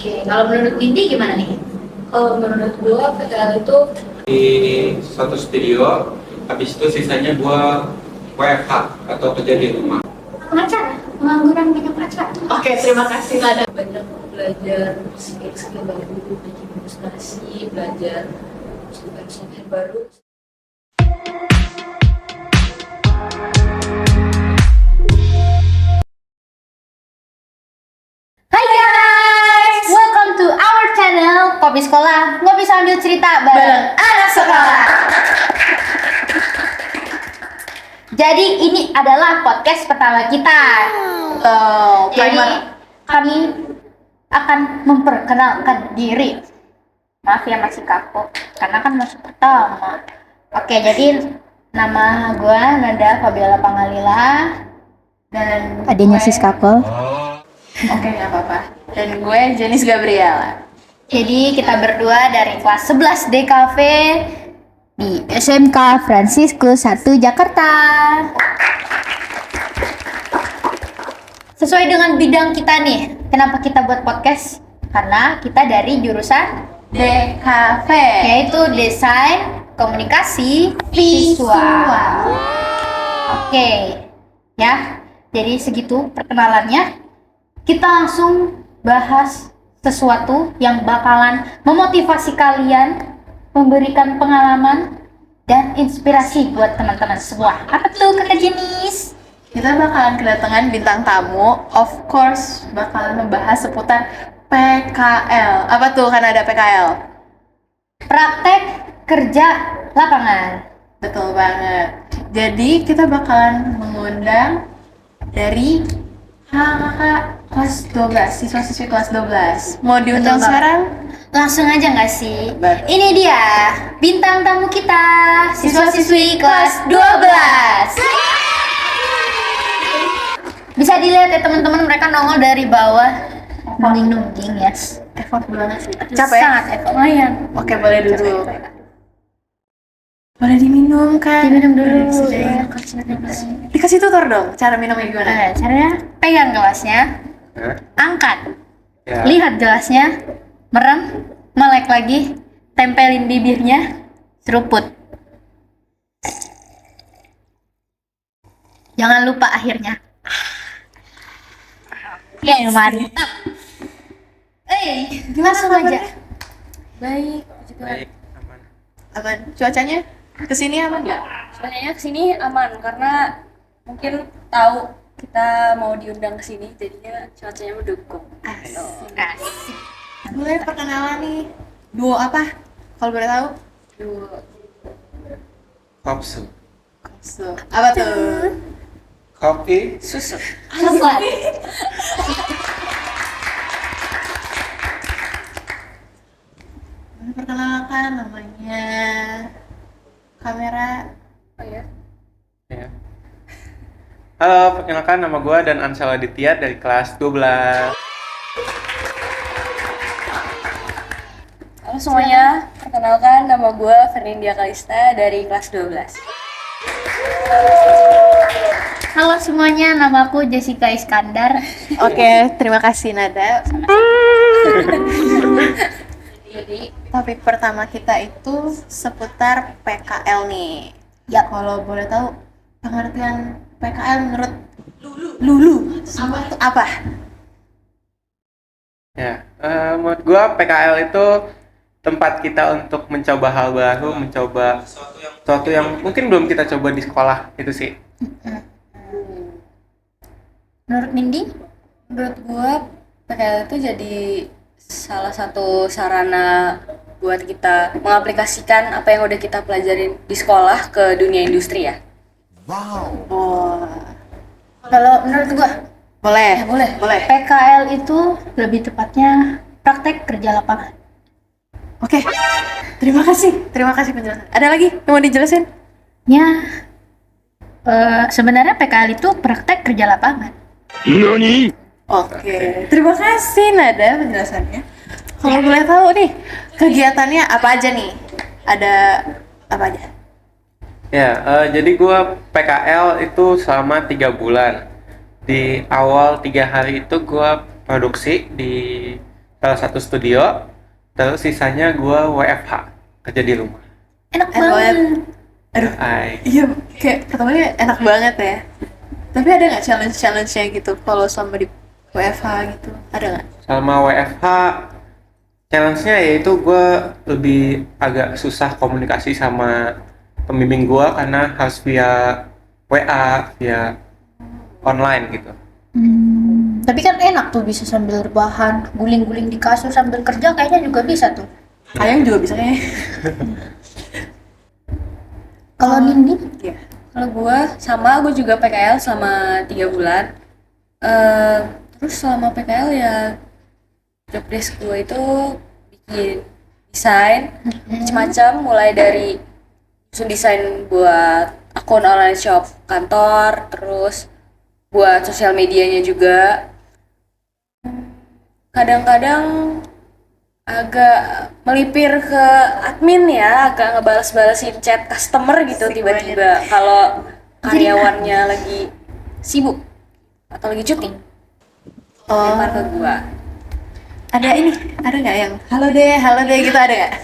Oke, kalau menurut Dindi gimana nih? Kalau menurut gua PKL itu Di satu studio, habis itu sisanya gua WFH atau kerja di rumah. Pengacara, pengangguran banyak acara. oke, terima kasih Nada. Banyak belajar skill baru, bikin ilustrasi, belajar software baru. Hai guys, welcome to our channel Kopi Sekolah, ngopi sambil cerita bareng anak sekolah. Jadi ini adalah podcast pertama kita. Jadi kami akan memperkenalkan diri. Maaf ya masih kaku, karena kan masih pertama. Oke, jadi nama gue Nada Fabiola Pangalila dan adanya Siskapel. Oke, nggak apa-apa. Dan gue Jenis Gabriela. Jadi kita berdua dari kelas 11 DKV di SMK Franciscus 1 Jakarta. Sesuai dengan bidang kita nih, kenapa kita buat podcast? Karena kita dari jurusan DKV. yaitu Desain Komunikasi Visual. Oke, ya. Jadi segitu perkenalannya. Kita langsung bahas sesuatu yang bakalan memotivasi kalian, memberikan pengalaman dan inspirasi buat teman-teman semua. Apa tuh kata Jenis? Kita bakalan kedatangan bintang tamu. Of course, bakalan membahas seputar PKL. Apa tuh kan ada PKL? Praktek kerja lapangan. Betul banget. Jadi kita bakalan mengundang dari kakak kelas 12, siswa-siswi kelas 12. Mau diundang Betul, Mbak. sekarang? Langsung aja nggak sih? Betul. Ini dia bintang tamu kita, siswa-siswi kelas 12. Bisa dilihat ya teman-teman, mereka nongol dari bawah, nungging-nungging ya. Effort banget sih. Capek? Sangat effort. Lumayan. Oke, boleh dulu. Boleh diminum kan? Diminum dulu. Sudah. Dikasih tutor dong, cara minumnya gimana? Nah, caranya pegang gelasnya, angkat, Ya. lihat gelasnya, merem, melek lagi, tempelin bibirnya, seruput. Jangan lupa akhirnya. Ya, mantap. Langsung aja. Baik, juga Baik, aman. Aman. Cuacanya kesini aman nggak? sebenarnya kesini aman karena mungkin tahu kita mau diundang ke sini, jadinya cuacanya mendukung. Asik. Asik. Boleh perkenalan nih. Duo apa? Kalau boleh tahu? Duh, Kopsu. So, apa tuh? Kopi. susu. Coklat. Boleh perkenalkan namanya, kamera. Oh ya. Ya. Halo, perkenalkan nama gue dan Ansel Aditya dari kelas 12. Halo semuanya, perkenalkan nama gue Fernandia Kalista dari kelas 12. Halo semuanya, namaku Jessica Iskandar. Oke, terima kasih Nada. Jadi, Topik pertama kita itu seputar PKL nih. Ya. Kalau boleh tahu pengertian PKL menurut Lulu apa? Ya, menurut gue PKL itu tempat kita untuk mencoba hal baru, mencoba sesuatu yang mungkin belum kita coba di sekolah, itu sih. Menurut Nindi? menurut gue PKL itu jadi salah satu sarana buat kita mengaplikasikan apa yang udah kita pelajarin di sekolah ke dunia industri ya. Oh, Kalau menurut gua, boleh. boleh. Boleh. PKL itu lebih tepatnya praktek kerja lapangan. Oke. Terima kasih. Terima kasih penjelasan. Ada lagi yang mau dijelasin? Ya, sebenarnya PKL itu praktek kerja lapangan. Oke. Terima kasih Nada penjelasannya. Kalau boleh tahu nih, kegiatannya apa aja nih? Ada apa aja? Ya, jadi gue PKL itu selama 3 bulan. Di awal 3 hari itu gue produksi di salah satu studio, terus sisanya gue WFH, kerja di rumah. Enak Enak banget. Aduh, Ay. iya kayak pertamanya enak banget ya. Tapi ada nggak challenge-nya gitu kalau selama di WFH gitu? Ada nggak? Selama WFH, challenge-nya yaitu gue lebih agak susah komunikasi sama pembimbing gue karena harus via WA, via online gitu. Tapi kan enak tuh bisa sambil rebahan, guling-guling di kasur sambil kerja kayaknya juga bisa tuh. Ayang juga bisa kayaknya. Kalau Nindi, Iya. Kalau gue sama, gue juga PKL selama 3 bulan. Terus selama PKL ya job desk gue itu bikin desain macam-macam, mulai dari susun desain buat akun online shop kantor, terus buat sosial medianya juga. Kadang-kadang agak melipir ke admin ya, agak ngebales-balesin chat customer gitu tiba-tiba kalau karyawannya lagi sibuk atau lagi cuti. Lempar ke gua. Ada nggak yang halo deh gitu, ada nggak?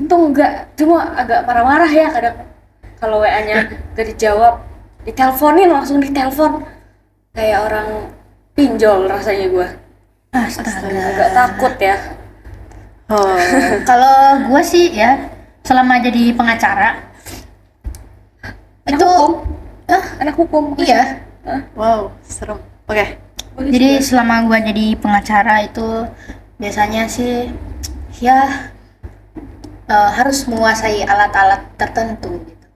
Untung enggak, cuma agak marah-marah ya kadang kalau WA-nya gak dijawab, diteleponin langsung ditelepon. Kayak orang pinjol rasanya gua. astaga. Agak takut ya. Oh, Kalau gue sih ya selama jadi pengacara Anak itu hukum. ah, Anak hukum. iya. wow, serem. Oke. Jadi selama gue jadi pengacara itu biasanya sih ya harus menguasai alat-alat tertentu gitu.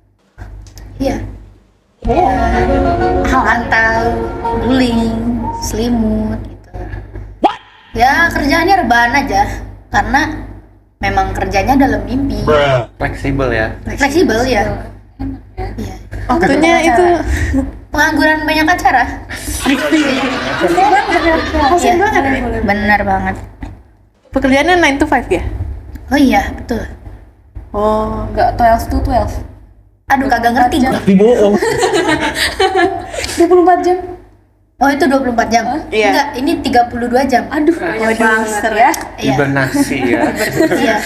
Iya. Hantal, guling, selimut gitu. Ya kerjaannya rebahan aja karena memang kerjanya dalam mimpi. Fleksibel ya. Fleksibel ya. Enak ya. Iya. Waktunya itu Pengangguran banyak acara. kasian Iya. banget ya. Benar banget. Pekerjaannya 9 to 5 ya? Oh iya, betul. Oh, Enggak 12 to 12. Aduh kagak ngerti gua. 24 jam. Oh itu 24 jam? Iya. Enggak, ini 32 jam. Aduh, banyak waduh, banget seru. ya. Iya. Hibernasi ya. Iya.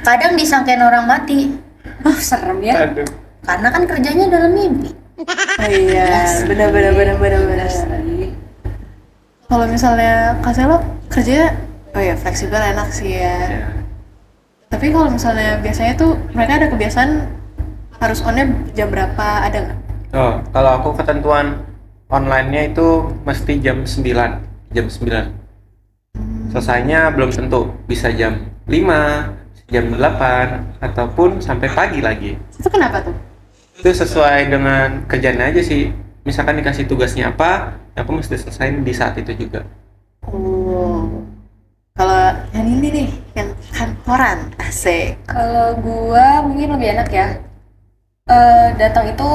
Kadang disangkain orang mati Serem ya. Aduh. karena kan kerjanya dalam mimpi. oh iya, benar. Kalau misalnya Kaselo kerja, oh ya fleksibel enak sih ya. Ya. Tapi kalau misalnya biasanya tuh mereka ada kebiasaan harus on-nya jam berapa, ada nggak? Oh, kalau aku ketentuan online-nya itu mesti jam 9. Jam 9. Selesainya belum tentu, bisa jam 5, jam 8, ataupun sampai pagi lagi. Itu kenapa tuh? Itu sesuai dengan kerjaan aja sih. Misalkan dikasih tugasnya apa, aku mesti selesaiin di saat itu juga. Oh, kalau yang ini nih, yang kantoran, asik. Kalau gua mungkin lebih enak ya. Datang itu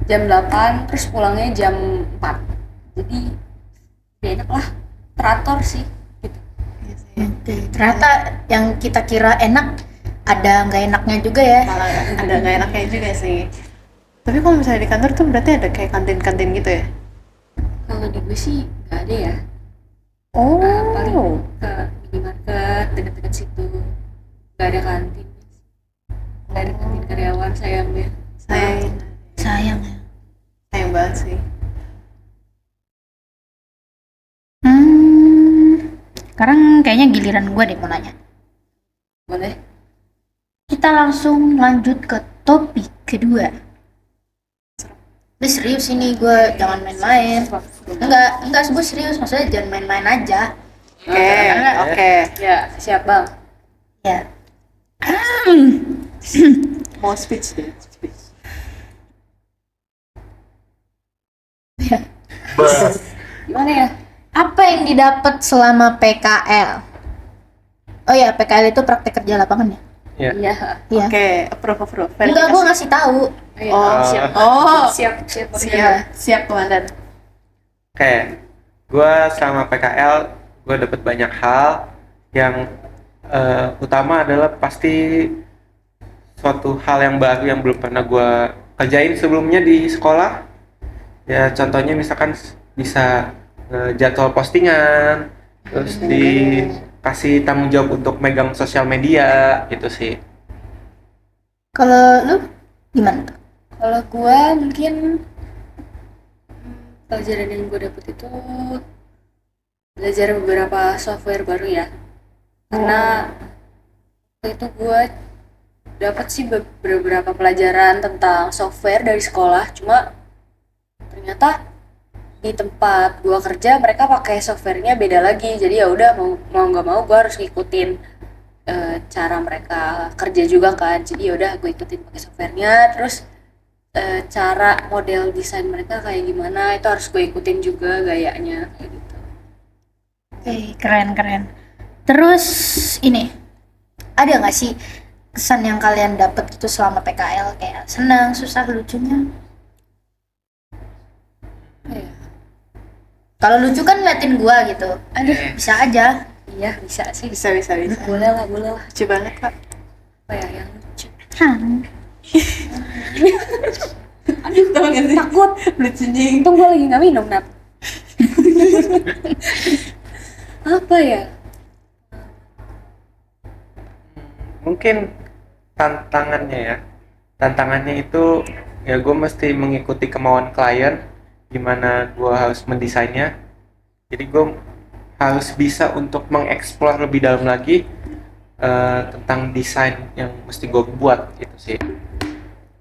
jam 8, terus pulangnya jam 4. Jadi lebih enak lah. Teratur sih. Gitu. Ternyata yang kita kira enak ada nggak enaknya juga ya. Malah ada nggak enaknya juga sih. Tapi kalau misalnya di kantor tuh berarti ada kayak kantin-kantin gitu ya? Kalau di gue sih nggak ada ya. Oh, Paling ke minimarket dekat-dekat situ. Nggak ada kantin. Nggak ada kantin karyawan sayangnya. sayang Sayang ya. banget sih. Sekarang kayaknya giliran gue deh mau nanya. Boleh? Kita langsung lanjut ke topik kedua. Ini serius ini gue, jangan main-main. Enggak gue serius, maksudnya jangan main-main aja. Oke. Ya, siap bang. Ya. Mau speech deh. Speech. Gimana ya? Apa yang didapat selama PKL? Oh ya, PKL itu praktek kerja lapangan ya? Ya. Iya. Iya. Oke, approve. Enggak, gue ngasih tahu. Iya. Oh, siap. Oh, Siap. siap komandan. Oke, gue selama PKL gue dapet banyak hal yang utama adalah pasti suatu hal yang baru yang belum pernah gue kerjain sebelumnya di sekolah. Ya contohnya misalkan bisa jadwal postingan, terus dikasih tanggung jawab untuk megang sosial media gitu sih. Kalau lu gimana tuh? Kalau gue mungkin pelajaran yang gue dapet itu belajar beberapa software baru ya. Karena waktu itu gue dapat sih beberapa pelajaran tentang software dari sekolah, cuma ternyata di tempat gue kerja mereka pakai softwarenya beda lagi. Jadi ya udah mau nggak mau gue harus ngikutin cara mereka kerja juga kan. Jadi ya udah gue ikutin pakai softwarenya, terus cara model desain mereka kayak gimana itu harus gue ikutin juga gayanya kayak gitu. Oke, keren. Terus ini ada nggak sih kesan yang kalian dapat gitu selama PKL, kayak senang, susah, lucunya? Ya. Kalau lucu kan ngeliatin gua gitu, Aduh, bisa aja. iya bisa sih. Bisa. Boleh lah. Lucu banget kak. Apa ya yang lucu? Aduh, tau gak sih? Takut. Lucu jing. Untung gue lagi nggak minum, Nat. Apa ya? Mungkin tantangannya itu ya gue mesti mengikuti kemauan klien gimana gue harus mendesainnya. Jadi gue harus bisa untuk mengeksplor lebih dalam lagi tentang desain yang mesti gue buat gitu sih.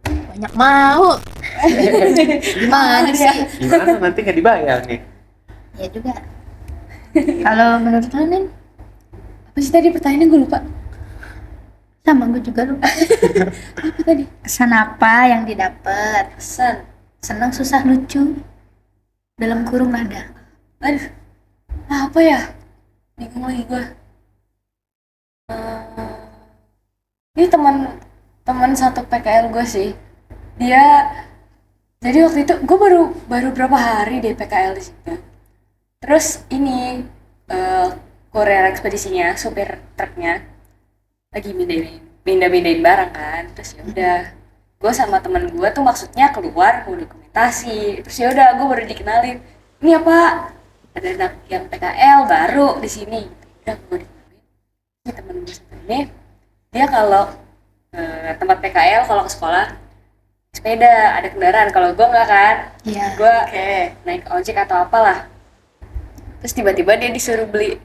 Banyak mau. Gimana sih? Gimana nanti nggak dibayar nih? Ya juga. Kalau menurut kalian Apa sih tadi pertanyaannya gue lupa. sama gue juga lupa. Apa tadi? Kesan apa yang didapat? Pesan. Senang, susah, lucu. Dalam kurung ada. Aduh. Apa ya? Bingung lagi gue. Ini teman satu PKL gue sih. Dia jadi waktu itu gue baru berapa hari deh PKL di situ. Terus ini Korea ekspedisinya, supir truknya lagi pindahin barang kan. Terus ya udah, gue sama temen gue tuh maksudnya keluar mau dokumentasi. Terus ya udah, gue baru dikenalin, ini apa, ada anak yang PKL baru di sini. Udah gue dikenalin, ini temen gue satu ini, dia kalau tempat PKL kalau ke sekolah sepeda, ada kendaraan. Kalau gue nggak kan, Iya. gue naik ojek atau apalah. Terus tiba-tiba dia disuruh beli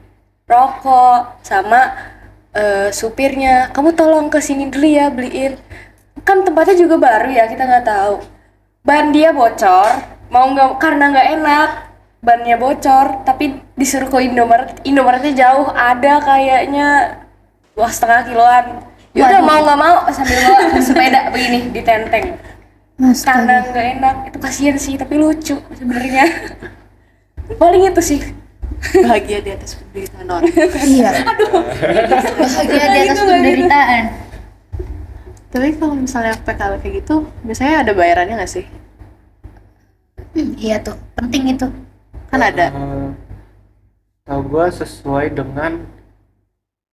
rokok sama supirnya, kamu tolong kesini dulu ya beliin. Kan tempatnya juga baru ya, kita nggak tahu. Ban dia bocor, mau nggak, karena nggak enak, bannya bocor. Tapi disuruh ke Indomaretnya jauh, ada kayaknya 2,5 kiloan. Yaudah mau nggak mau sambil bawa sepeda begini ditenteng. Karena nggak enak, itu kasihan sih, tapi lucu sebenarnya. Paling itu sih. Bahagia di atas penderitaan orang. Iya. Bahagia di atas penderitaan. Tapi kalau misalnya PKL kayak gitu, biasanya ada bayarannya nggak sih? Iya tuh, penting itu. Kan ada. Tahu gue sesuai dengan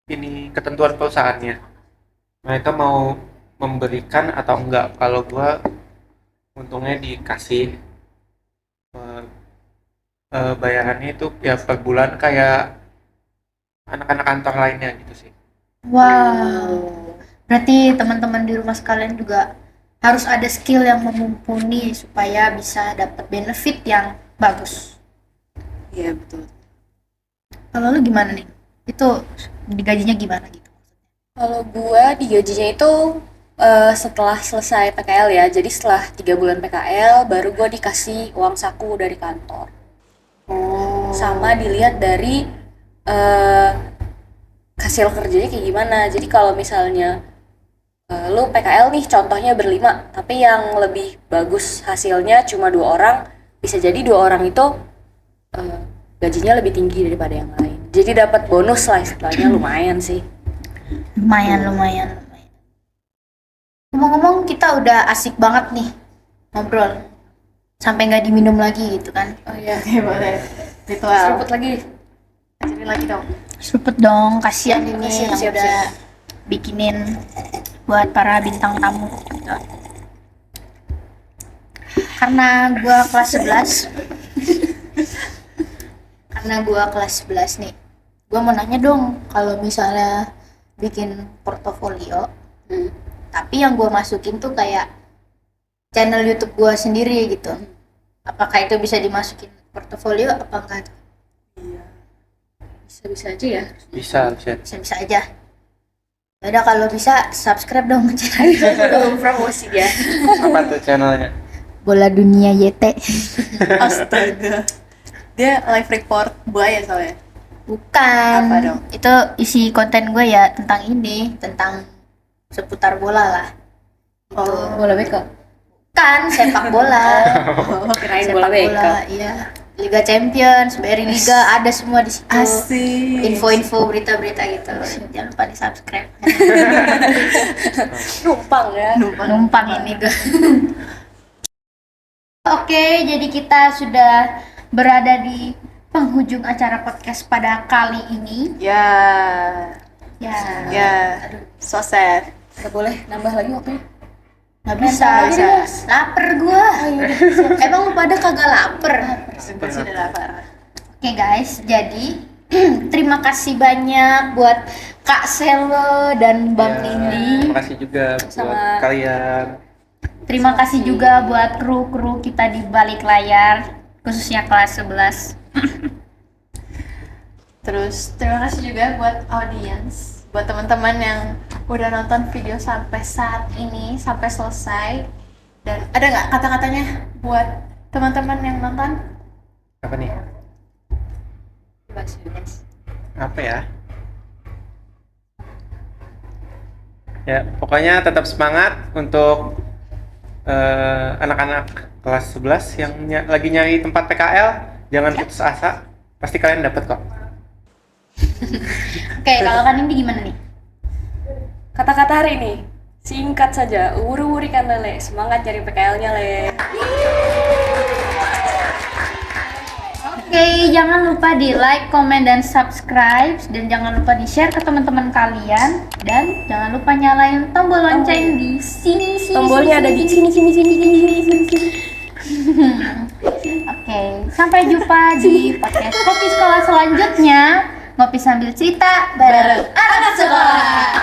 ini ketentuan perusahaannya. Mereka mau memberikan atau enggak. Kalau gue untungnya dikasih bayarannya itu ya per bulan kayak anak-anak kantor lainnya gitu sih. Wow. Berarti teman-teman di rumah sekalian juga harus ada skill yang mumpuni supaya bisa dapat benefit yang bagus. Iya betul. Kalau lu gimana nih? Itu digajinya gimana gitu? Kalau gua digajinya itu setelah selesai PKL ya. Jadi setelah 3 bulan PKL baru gua dikasih uang saku dari kantor. Sama dilihat dari hasil kerjanya kayak gimana. Jadi kalau misalnya lu PKL nih contohnya berlima, tapi yang lebih bagus hasilnya cuma 2 orang, bisa jadi 2 orang itu gajinya lebih tinggi daripada yang lain. Jadi dapat bonus lah istilahnya, lumayan sih. Lumayan. Ngomong-ngomong, kita udah asik banget nih ngobrol. Sampai nggak diminum lagi gitu kan. Oh iya, Oke boleh. Ritual. seruput lagi. Ajarin lagi dong. Seruput dong, kasihan ini yang Siap. udah bikinin buat para bintang tamu gitu. Karena gua kelas 11 nih, Gue mau nanya dong, kalau misalnya bikin portofolio, tapi yang gue masukin tuh kayak channel YouTube gue sendiri gitu. Apakah itu bisa dimasukin portofolio apa enggak? Iya. Bisa-bisa aja ya. Bisa. Bisa-bisa aja. Udah kalau bisa subscribe dong channel Promosi ya. Apa tuh channelnya? Bola Dunia YT. Astaga. Dia live report buaya soalnya. Bukan. Apa dong? Itu isi konten gue ya tentang ini, tentang seputar bola lah. Oh, Bola beko. Kan sepak bola. Kirain Sepak bola beko. iya. Liga Champions, BRI Liga ada semua di situ. asik. Info-info, berita-berita gitu. Jangan lupa di-subscribe. Numpang ya. Numpang ini gue. Oke, jadi kita sudah berada di penghujung acara podcast pada kali ini. Ya, Ya, ya. So sad. Gak boleh nambah lagi waktunya. nggak bisa. Nggak bisa. Lapar gua. Emang lu pada kagak lapar? Gue sudah lapar. Oke guys, jadi terima kasih banyak buat Kak Selo dan Bang Nindi. Terima kasih juga buat Sama. kalian. Terima kasih juga buat kru-kru kita di balik layar, khususnya kelas 11. Terus terima kasih juga buat audience, buat teman-teman yang udah nonton video sampai saat ini, sampai selesai. Dan ada nggak kata-katanya buat teman-teman yang nonton? Apa nih? Apa ya? Ya, pokoknya tetap semangat untuk anak-anak kelas 11 yang lagi nyari tempat PKL, jangan putus asa. Pasti kalian dapat kok. Oke, kalau kan ini gimana nih? Kata-kata hari ini singkat saja. Uri-uri kan lele. Semangat cari PKL-nya le. Oke, jangan lupa di like, comment, dan subscribe, dan jangan lupa di share ke teman-teman kalian, dan jangan lupa nyalain tombol lonceng di sini. Tombolnya ada di sini. Oke, sampai jumpa di podcast Kopi Sekolah selanjutnya. Ngopi sambil cerita bareng anak sekolah.